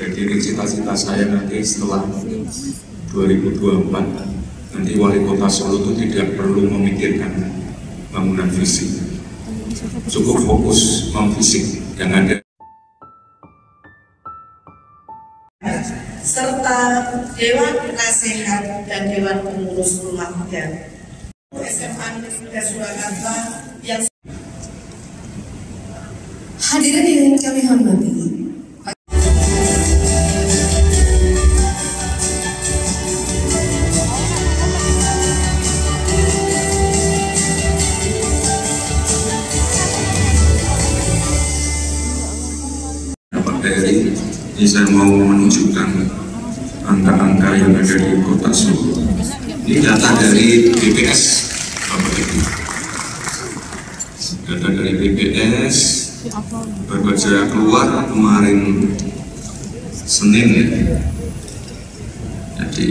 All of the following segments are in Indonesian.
Jadi cita-cita saya nanti setelah 2024 nanti wali kota Solo itu tidak perlu memikirkan bangunan fisik, cukup fokus memfisik yang ada, serta Dewan Penasehat dan Dewan Pengurus Rumah Muda SMA Negeri Surakarta yang hadirin yang kami hormati. Ini saya mau menunjukkan angka-angka yang ada di kota Solo. Ini data dari BPS, Bapak Ibu. Data dari BPS baru saja keluar kemarin Senin ya. Jadi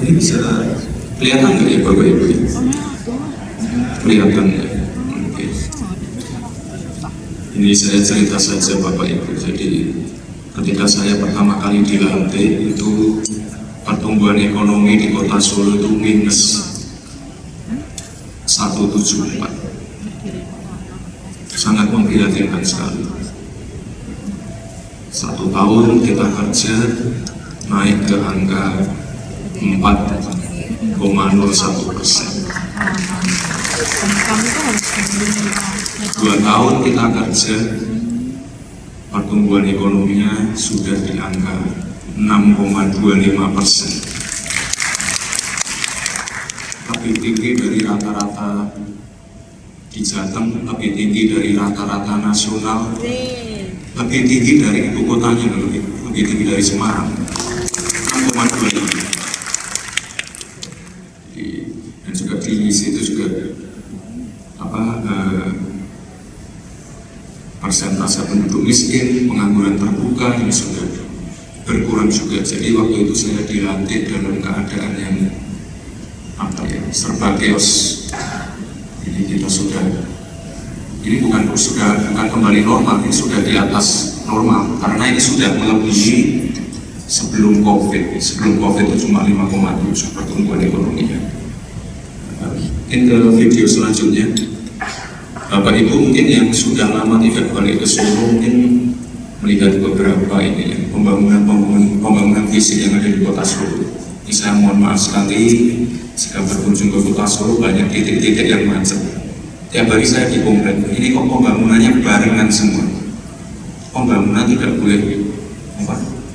ini bisa kelihatan nggak ya Bapak Ibu? Kelihatan ya. Oke. Ini saya cerita saja Bapak Ibu. Jadi ketika saya pertama kali dilantik itu pertumbuhan ekonomi di kota Solo itu minus 174, sangat memprihatinkan sekali. 1 tahun kita kerja naik ke angka 4,01%. 2 tahun kita kerja, pertumbuhan ekonominya sudah di angka 6,25%, lebih tinggi dari rata-rata di Jateng, lebih tinggi dari rata-rata nasional, lebih tinggi dari ibu kotanya, lebih tinggi dari Semarang, 6,25%. Dan juga di situ juga persentase penduduk miskin, pengangguran terbuka ini sudah berkurang juga. Jadi waktu itu saya dilantik dalam keadaan yang serba chaos. Jadi kita ini bukan kembali normal, ini sudah di atas normal karena ini sudah melebihi sebelum COVID. Sebelum COVID itu cuma 5,7 pertumbuhan ekonominya. Ke video selanjutnya. Bapak Ibu mungkin yang sudah lama tidak balik ke Solo mungkin melihat beberapa pembangunan fisik yang ada di kota Solo. Ini saya mohon maaf sekali jika berkunjung ke kota Solo banyak titik-titik yang macet. Tiap hari saya dikomplain, ini kok pembangunannya barengan semua. Pembangunan tidak boleh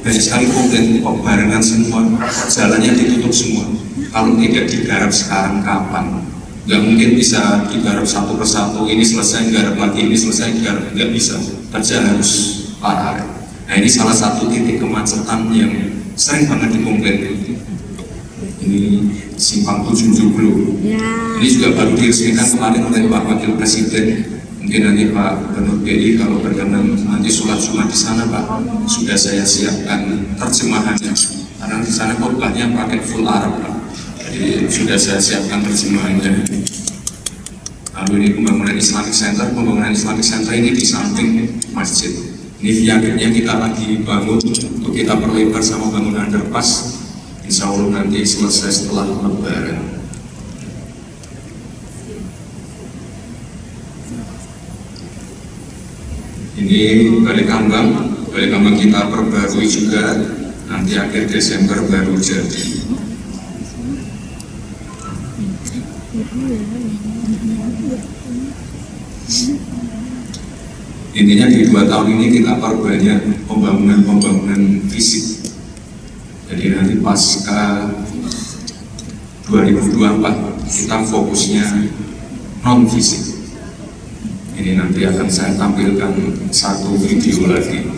banyak sekali komplain kok barengan semua, jalannya ditutup semua. Kalau tidak digarap sekarang kapan? Nggak mungkin bisa digarap satu persatu, ini selesai garap lagi, ini selesai garap, nggak bisa, kerja harus paralel. Nah ini salah satu titik kemacetan yang sering banget dikomplain. Ini Simpang 770 ini juga baru diresmikan kemarin oleh Pak Wakil Presiden. Mungkin nanti Pak Gubernur BI kalau berkenan nanti sholat Jumat di sana Pak, sudah saya siapkan terjemahannya karena di sana khotbahnya pakai full Arab Pak. Jadi sudah saya siapkan terjemahannya. Lalu ini pembangunan Islamic Center. Pembangunan Islamic Center ini di samping masjid. Ini viaduknya kita lagi bangun untuk kita perlebar sama bangunan underpass. Insya Allah nanti selesai setelah Lebaran. Ini balik kambang kita perbarui juga. Nanti akhir Desember baru jadi. Intinya di 2 tahun ini kita perbanyak pembangunan fisik. Jadi nanti pasca 2024 kita fokusnya non fisik. Ini nanti akan saya tampilkan satu video lagi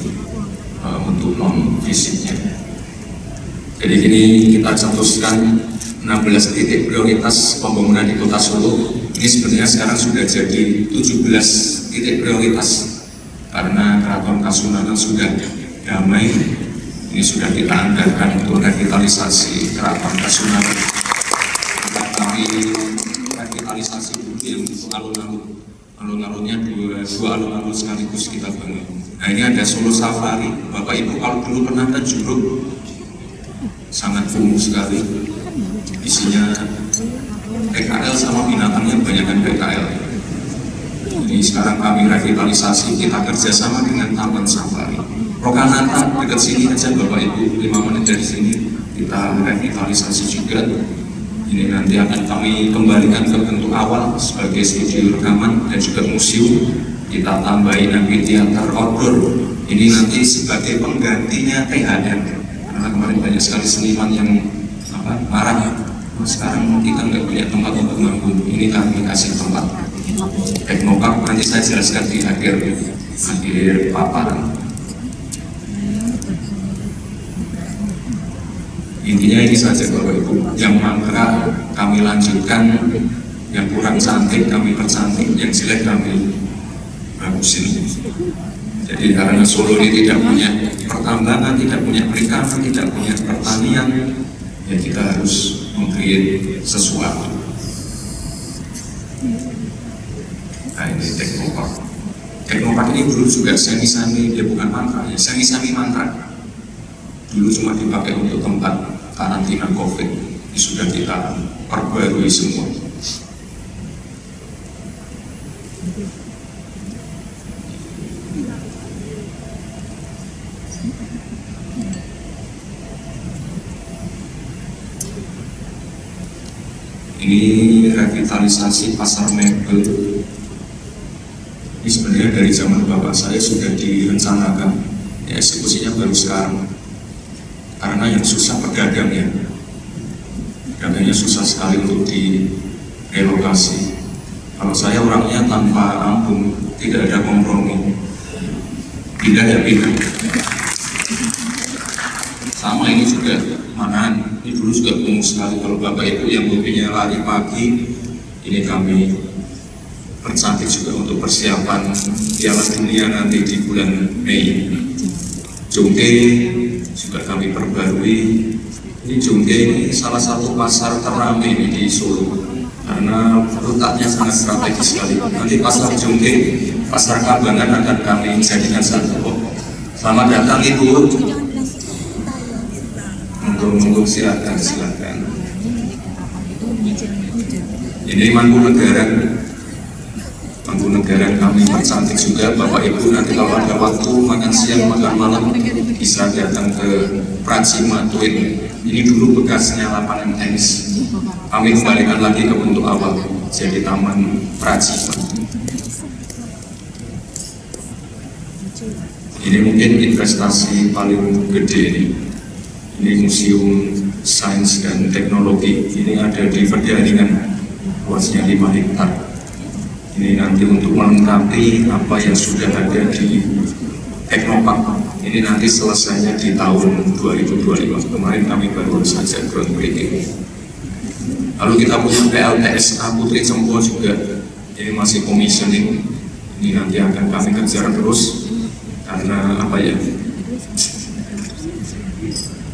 untuk non fisiknya. Jadi ini kita cetuskan 16 titik prioritas pembangunan di kota Solo. Ini sebenarnya sekarang sudah jadi 17 titik prioritas karena Keraton Kasunanan sudah damai. Ini sudah kita anggarkan untuk revitalisasi Keraton Kasunanan. Kami revitalisasi yang untuk alun-alun alun-alunnya dua alun-alun sekaligus kita bangun. Nah ini ada Solo Safari. Bapak Ibu kalau dulu pernah ke Juruk, sangat kumuh sekali. Isinya PKL sama binatangnya kebanyakan PKL. Ini sekarang kami revitalisasi, kita kerjasama dengan Taman Safari. Rokanata dekat sini aja Bapak Ibu, 5 menit dari sini kita revitalisasi juga. Ini nanti akan kami kembalikan ke bentuk awal sebagai studio rekaman dan juga museum. Kita tambahin amphitheater outdoor. Ini nanti sebagai penggantinya THR. Karena kemarin banyak sekali seniman yang marah. Sekarang kita nggak punya tempat untuk manggung. Ini kami kasih tempat. Teknopark nanti saya jelaskan di akhir paparan. Intinya ini saja Bapak Ibu, yang mangkrak kami lanjutkan, yang kurang cantik kami percantik, yang jelek kami bagusin. Jadi karena Solo ini tidak punya pertambangan, tidak punya perikanan, tidak punya pertanian, ya kita harus meng-create sesuatu. Nah ini Teknopark. Teknopark ini dulu juga semi-sami, dia bukan mangkrak, ya semi-sami mangkrak. Dulu cuma dipakai untuk tempat karantina COVID, ini sudah kita perbarui semua. Ini revitalisasi pasar mebel. Ini sebenarnya dari zaman bapak saya sudah direncanakan, ya eksekusinya baru sekarang. Karena yang susah pedagang ya, pedagangnya susah sekali untuk direlokasi. Kalau saya orangnya tanpa ampun, tidak ada kompromi, pindah ya pindah. Sama ini juga Manan, ini dulu juga kumuh sekali. Kalau bapak ibu yang hobinya lari pagi, ini kami percantik juga untuk persiapan Piala Dunia nanti di bulan Mei. Jongke juga kami perbarui. Ini Jongke ini salah satu pasar teramai di Solo karena letaknya sangat strategis sekali. Nanti pasar Jongke, pasar Kabangan akan kami jadikan satu. Selamat datang Ibu. Monggo silakan. Ini Mangkunagaran kami percantik juga. Bapak Ibu nanti kalau ada waktu makan siang makan malam bisa datang ke Pracima Twin. Ini dulu bekasnya lapangan tenis. Kami kembalikan lagi ke bentuk awal jadi Taman Pracima. Ini mungkin investasi paling gede ini. Ini Museum Sains dan Teknologi. Ini ada di Verdaringan, luasnya 5 hektar. Ini nanti untuk melengkapi apa yang sudah ada di Teknopark. Ini nanti selesainya di tahun 2025. Kemarin kami baru saja groundbreaking. Lalu kita punya PLTSA Putri Cempo juga. Ini masih commissioning. Ini nanti akan kami kejar terus karena apa ya?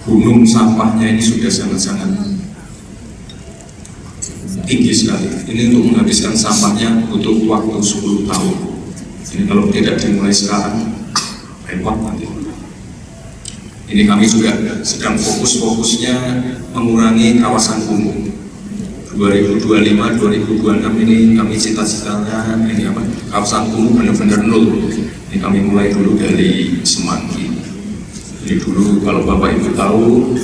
Gunung sampahnya ini sudah sangat-sangat tinggi sekali. Ini untuk menghabiskan sampahnya butuh waktu 10 tahun. Ini kalau tidak dimulai sekarang, repot nanti. Ini kami juga sedang fokusnya mengurangi kawasan kumuh. 2025-2026 ini kami cita-citanya ini apa? Kawasan kumuh benar-benar nol. Ini kami mulai dulu dari Semanggi. Ini dulu kalau Bapak Ibu tahu,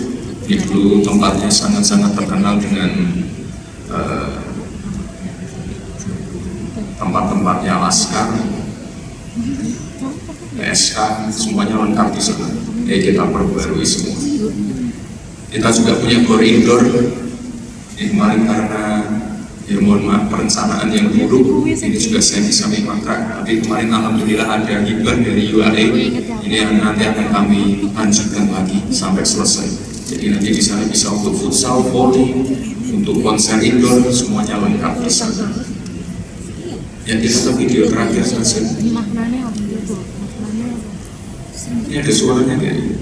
ini dulu tempatnya sangat-sangat terkenal dengan tempat-tempatnya Laskar, PSK, semuanya lengkap di sana. Kita perbarui semua. Kita juga punya gor indoor. Ini kemarin karena ya mohon maaf perencanaan yang buruk, ini juga semi mangkrak. Tapi kemarin alhamdulillah ada hibah dari UAE. Ini yang nanti akan kami lanjutkan lagi sampai selesai. Jadi nanti di sana bisa untuk futsal, volley, untuk konser indoor, semuanya lengkap di sana. Ya kita ke video terakhir saja. Ini ada suaranya kayak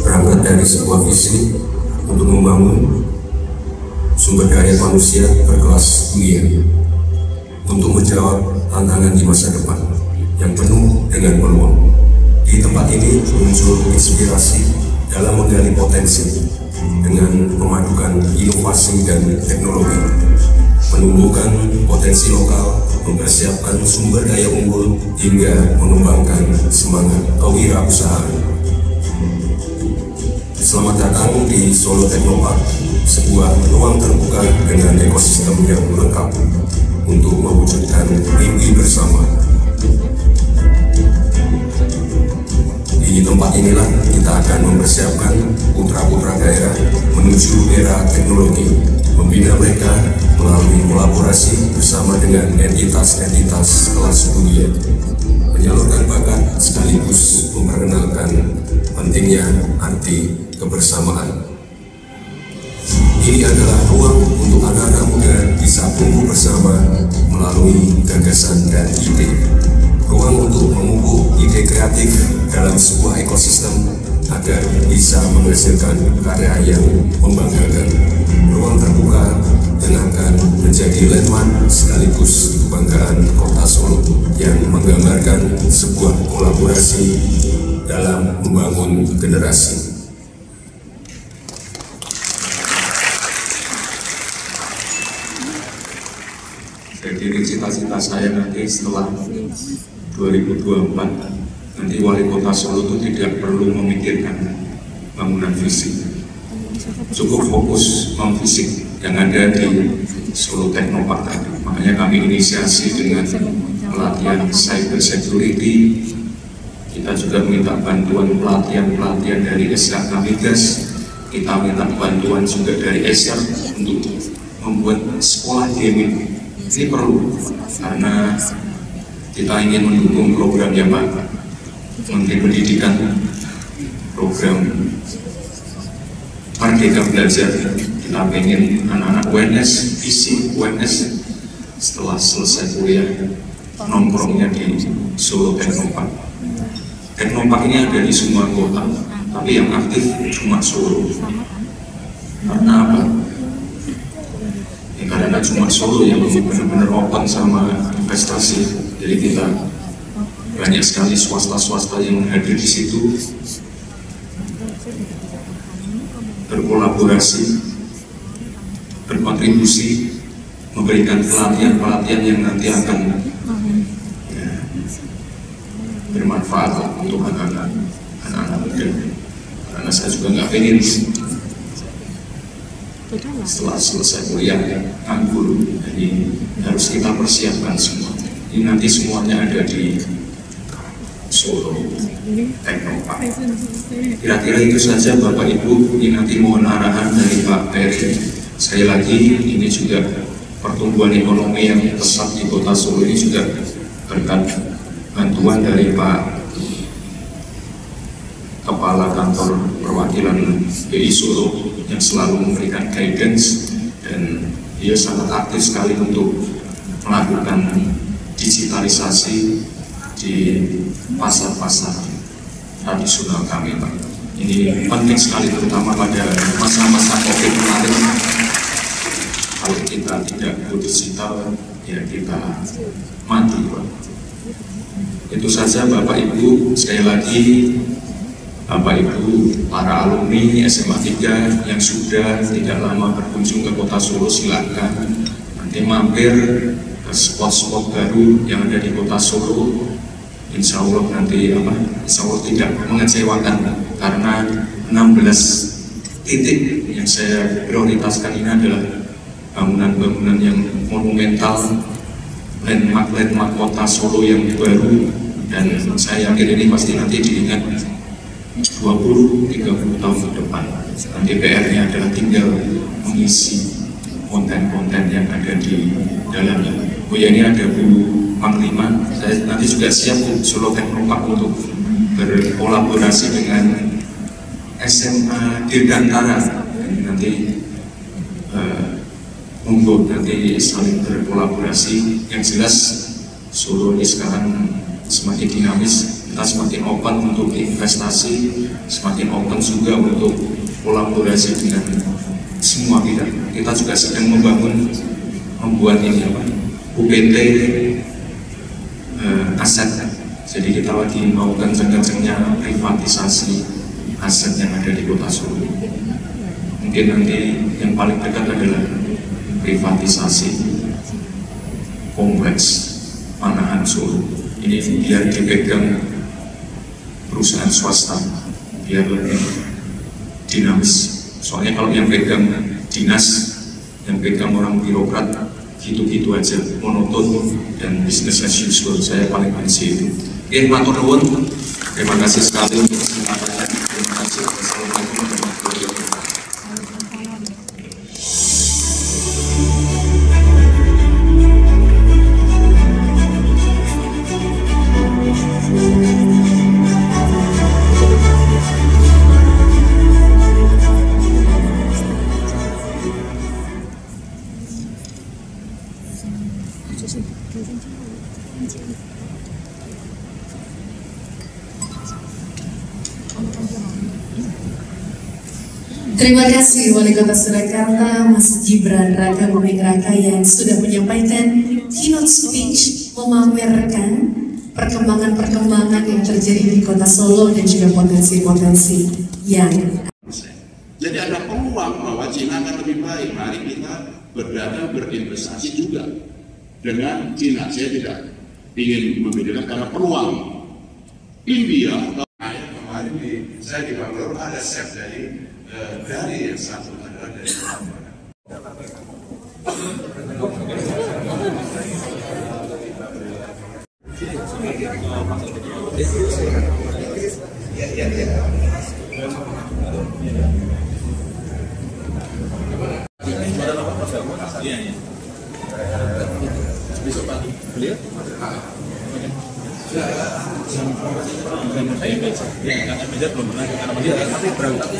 berangkat dari sebuah visi untuk membangun sumber daya manusia berkelas dunia untuk menjawab tantangan di masa depan yang penuh dengan peluang. Di tempat ini muncul inspirasi dalam menggali potensi dengan memadukan inovasi dan teknologi, menumbuhkan potensi lokal, mempersiapkan sumber daya unggul, hingga mengembangkan semangat kewirausahaan. Selamat datang di Solo Technopark, sebuah ruang terbuka dengan ekosistem yang lengkap untuk mewujudkan mimpi bersama. Di tempat inilah kita akan mempersiapkan putra-putra daerah menuju era teknologi, membina mereka melalui kolaborasi bersama dengan entitas-entitas kelas dunia, menyalurkan bakat sekaligus memperkenalkan pentingnya arti kebersamaan. Ini adalah ruang untuk anak-anak muda bisa tumbuh bersama melalui gagasan dan ide. Ruang untuk memupuk ide kreatif dalam sebuah ekosistem agar bisa menghasilkan karya yang membanggakan. Ruang terbuka yang akan menjadi landmark sekaligus kebanggaan Kota Solo yang menggambarkan sebuah kolaborasi dalam membangun generasi. Jadi cita-cita saya nanti setelah 2024 nanti wali kota Solo itu tidak perlu memikirkan bangunan fisik, cukup fokus memfisik yang ada di Solo Technopark tadi. Makanya kami inisiasi dengan pelatihan cyber security. Kita juga minta bantuan pelatihan dari SK Migas. Kita minta bantuan juga dari ESR untuk membuat sekolah gaming. Ini perlu karena kita ingin mendukung program yang Pak Menteri Pendidikan, program Merdeka Belajar. Kita ingin anak-anak UNS, isi UNS setelah selesai kuliah nongkrongnya di Solo Technopark. Technopark ini ada di semua kota, tapi yang aktif cuma Solo. Karena apa? Karena cuma Solo yang benar-benar open sama investasi. Jadi kita banyak sekali swasta-swasta yang hadir di situ, berkolaborasi, berkontribusi, memberikan pelatihan-pelatihan yang nanti akan bermanfaat untuk anak-anak muda. Karena saya juga nggak pengen setelah selesai kuliah nganggur. Jadi harus kita persiapkan semua. Ini nanti semuanya ada di Solo Technopark. Kira-kira itu saja Bapak Ibu. Ini nanti mohon arahan dari Pak Peri. Sekali lagi ini juga pertumbuhan ekonomi yang pesat di Kota Solo ini juga berkat bantuan dari Pak Kepala Kantor Perwakilan BI Solo yang selalu memberikan guidance, dan dia sangat aktif sekali untuk melakukan digitalisasi di pasar-pasar tradisional kami, Pak. Ini penting sekali terutama pada masa-masa COVID kemarin. Kalau kita tidak digital, ya kita mati, Pak. Itu saja Bapak Ibu. Sekali lagi Bapak Ibu, para alumni SMA 3 yang sudah tidak lama berkunjung ke Kota Solo, silakan nanti mampir ke spot-spot baru yang ada di Kota Solo. Insya Allah nanti insya Allah tidak mengecewakan, karena 16 titik yang saya prioritaskan ini adalah bangunan-bangunan yang monumental, landmark Kota Solo yang baru, dan saya yakin ini pasti nanti diingat 20-30 tahun ke depan. Nanti PR-nya adalah tinggal mengisi konten-konten yang ada di dalamnya. Oh ya, ini ada Bu Panglima. Saya nanti juga siap Solo Technopark untuk berkolaborasi dengan SMA Dirgantara. Nanti monggo nanti saling berkolaborasi. Yang jelas Solo ini sekarang semakin dinamis. Kita semakin open untuk investasi, semakin open juga untuk kolaborasi dengan semua bidang. Kita juga sedang membuat ini apa, UPT aset. Jadi kita lagi mau kenceng-kencengnya privatisasi aset yang ada di Kota Solo. Mungkin nanti yang paling dekat adalah privatisasi kompleks Manahan Solo. Ini biar dipegang perusahaan swasta, biar lebih dinamis. Soalnya kalau yang pegang dinas, yang pegang orang birokrat, gitu-gitu aja, monoton dan business as usual. Saya paling benci itu. Oke, matur nuwun. Terima kasih sekali untuk kesempatannya. Terima kasih. Assalamualaikum warahmatullahi wabarakatuh. Terima kasih Wali Kota Surakarta, Mas Gibran Raka Buming Raka yang sudah menyampaikan keynote speech memamerkan perkembangan-perkembangan yang terjadi di Kota Solo dan juga potensi-potensi yang. Jadi ada peluang bahwa Cina akan lebih baik. Mari kita berdagang berinvestasi juga dengan Cina. Saya tidak ingin membedakan karena peluang. India kemarin saya di Bangalore ada chef dari yang satu adalah dari besok pagi beliau saya belum pernah karena dia tapi berangkat